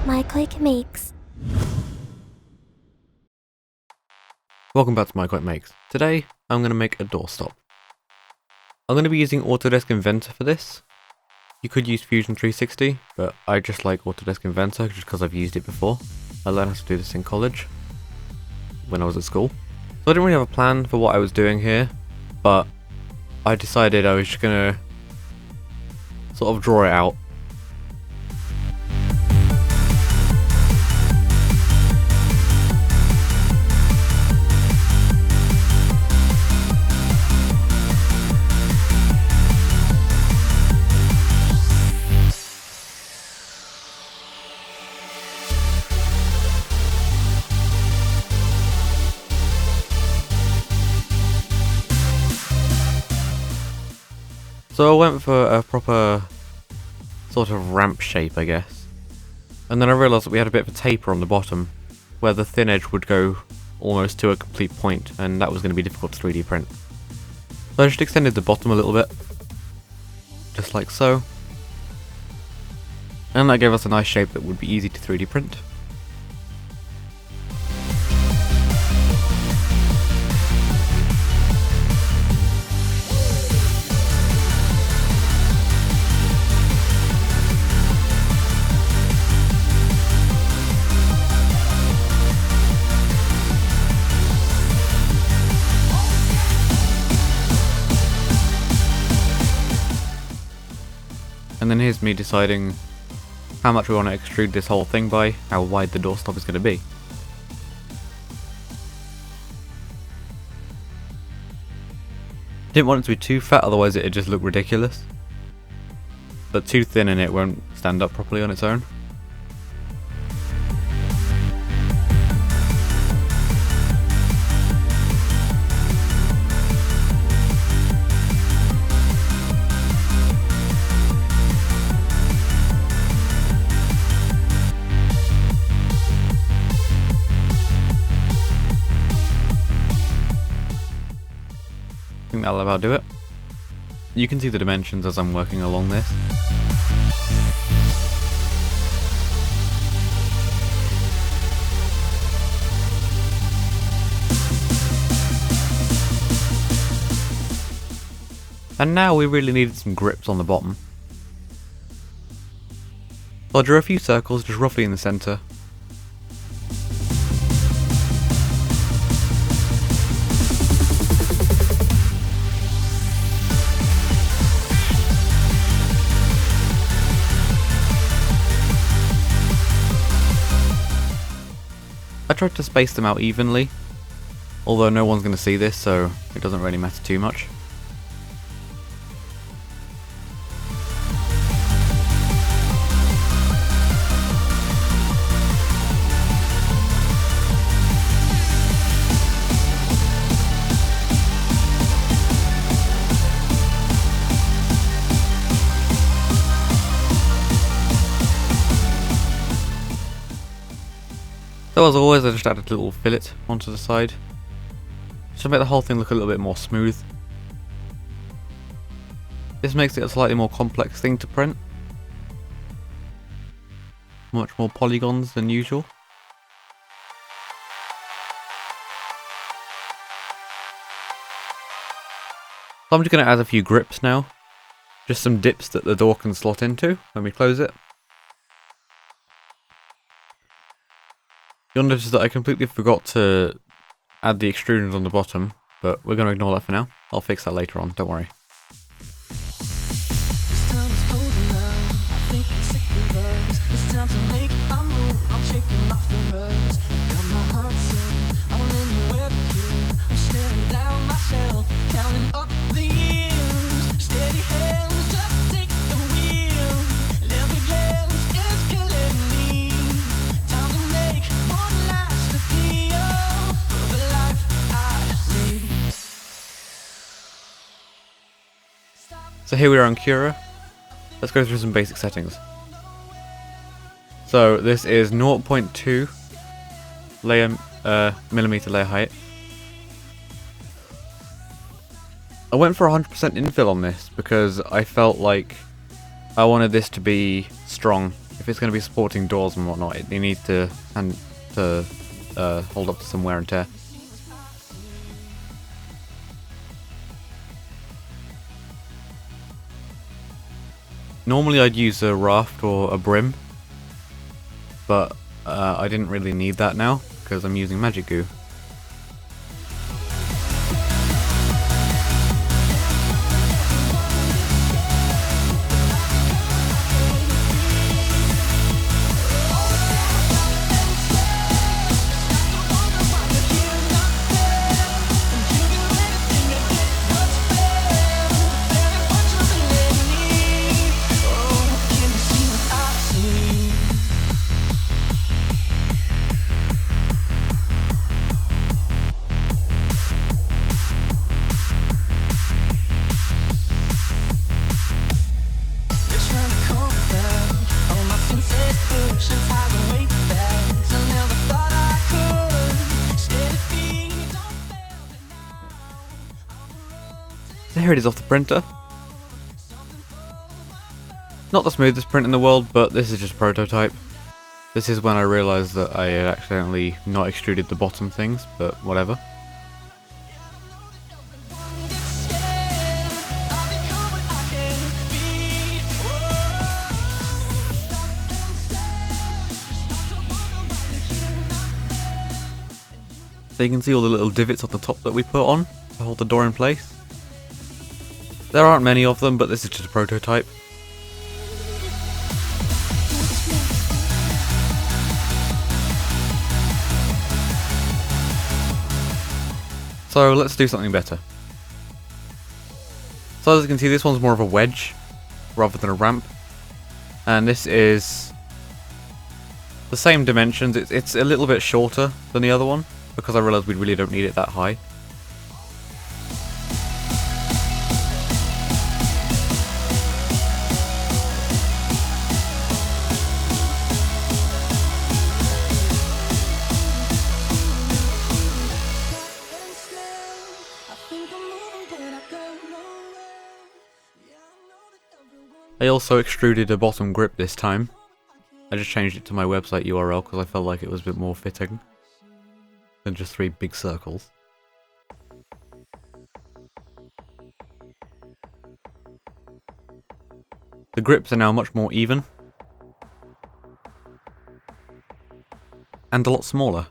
M.I.C.O.Y.C makes. Welcome back to M.I.C.O.Y.C. Today, I'm going to make a doorstop. I'm going to be using Autodesk Inventor for this. You could use Fusion 360, but I just like Autodesk Inventor just because I've used it before. I learned how to do this in college, when I was at school. So I didn't really have a plan for what I was doing here, but I decided I was just going to sort of draw it out. So I went for a proper sort of ramp shape, I guess. And then I realised that we had a bit of a taper on the bottom, where the thin edge would go almost to a complete point, and that was going to be difficult to 3D print. So I just extended the bottom a little bit, just like so. And that gave us a nice shape that would be easy to 3D print. And then here's me deciding how much we want to extrude this whole thing by, how wide the doorstop is going to be. Didn't want it to be too fat, otherwise it'd just look ridiculous. But too thin and it won't stand up properly on its own. I think that'll about do it. You can see the dimensions as I'm working along this. And now we really needed some grips on the bottom. So I drew a few circles just roughly in the centre. I tried to space them out evenly, although no one's going to see this, so it doesn't really matter too much. So as always, I just added a little fillet onto the side, just to make the whole thing look a little bit more smooth. This makes it a slightly more complex thing to print. Much more polygons than usual. So I'm just going to add a few grips now. Just some dips that the door can slot into when we close it. You'll notice that I completely forgot to add the extrusions on the bottom, but we're going to ignore that for now. I'll fix that later on, don't worry. So here we are on Cura. Let's go through some basic settings. So this is 0.2 millimeter layer height. I went for 100% infill on this because I felt like I wanted this to be strong if it's going to be supporting doors and whatnot, it needs to hold up to some wear and tear. Normally I'd use a raft or a brim, but I didn't really need that now because I'm using magic goo. There it is off the printer. Not the smoothest print in the world, but this is just a prototype. This is when I realised that I had accidentally not extruded the bottom things, but whatever. So you can see all the little divots on the top that we put on to hold the door in place. There aren't many of them, but this is just a prototype. So let's do something better. So as you can see, this one's more of a wedge rather than a ramp. And this is the same dimensions. It's a little bit shorter than the other one because I realised we really don't need it that high. I also extruded a bottom grip this time. I just changed it to my website URL because I felt like it was a bit more fitting than just 3 big circles. The grips are now much more even and a lot smaller.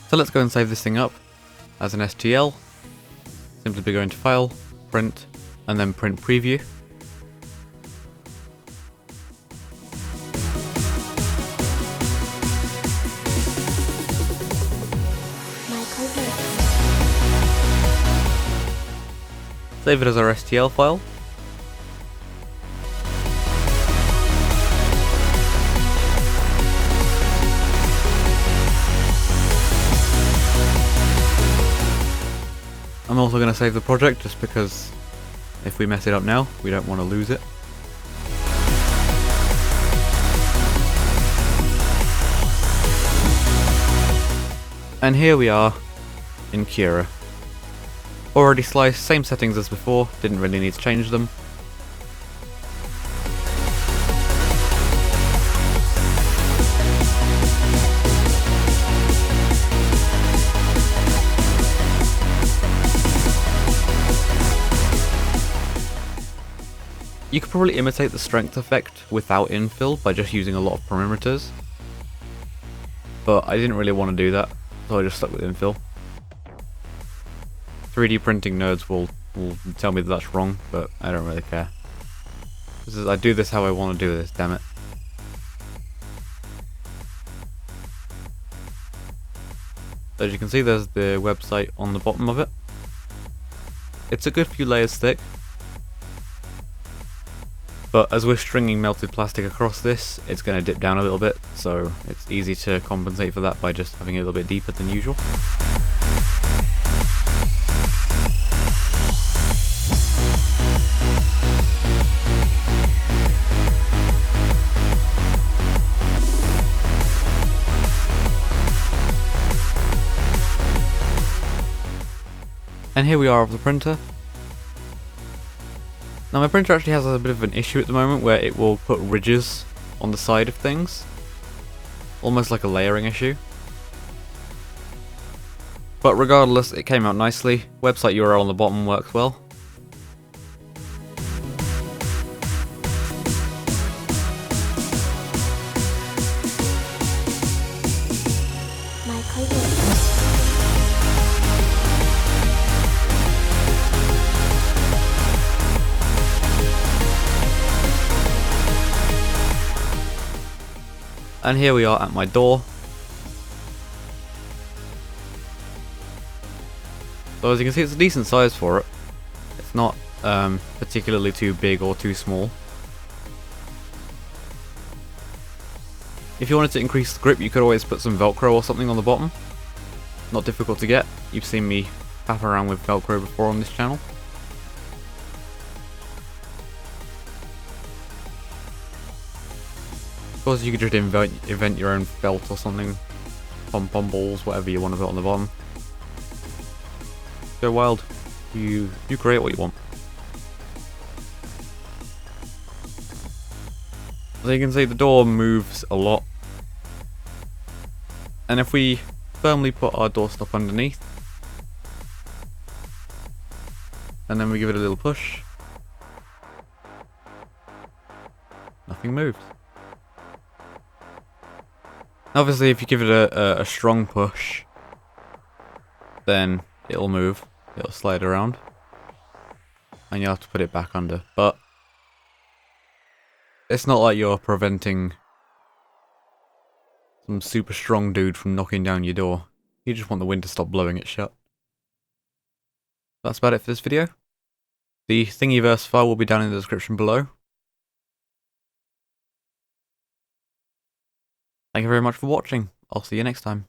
So let's go and save this thing up as an STL. Simply be going to File, Print, and then Print Preview. Save it as our STL file. I'm also going to save the project just because if we mess it up now, we don't want to lose it. And here we are in Cura. Already sliced, same settings as before, didn't really need to change them. You could probably imitate the strength effect without infill by just using a lot of perimeters, but I didn't really want to do that, so I just stuck with infill. 3D printing nerds will tell me that that's wrong, but I don't really care. I do this how I want to do this, damn it. So as you can see, there's the website on the bottom of it. It's a good few layers thick, but as we're stringing melted plastic across this, it's going to dip down a little bit, so it's easy to compensate for that by just having it a little bit deeper than usual. And here we are with the printer. Now my printer actually has a bit of an issue at the moment where it will put ridges on the side of things. Almost like a layering issue. But regardless, it came out nicely. Website URL on the bottom works well. And here we are at my door. So as you can see, it's a decent size for it. It's not particularly too big or too small. If you wanted to increase the grip, you could always put some Velcro or something on the bottom. Not difficult to get. You've seen me faff around with Velcro before on this channel. Of course, you could just invent your own belt or something. Pom-pom balls, whatever you want to put on the bottom. Go wild. You create what you want. So you can see the door moves a lot. And if we firmly put our doorstop underneath, and then we give it a little push, nothing moves. Obviously, if you give it a strong push, then it'll move. It'll slide around. And you'll have to put it back under. But it's not like you're preventing some super strong dude from knocking down your door. You just want the wind to stop blowing it shut. That's about it for this video. The Thingiverse file will be down in the description below. Thank you very much for watching. I'll see you next time.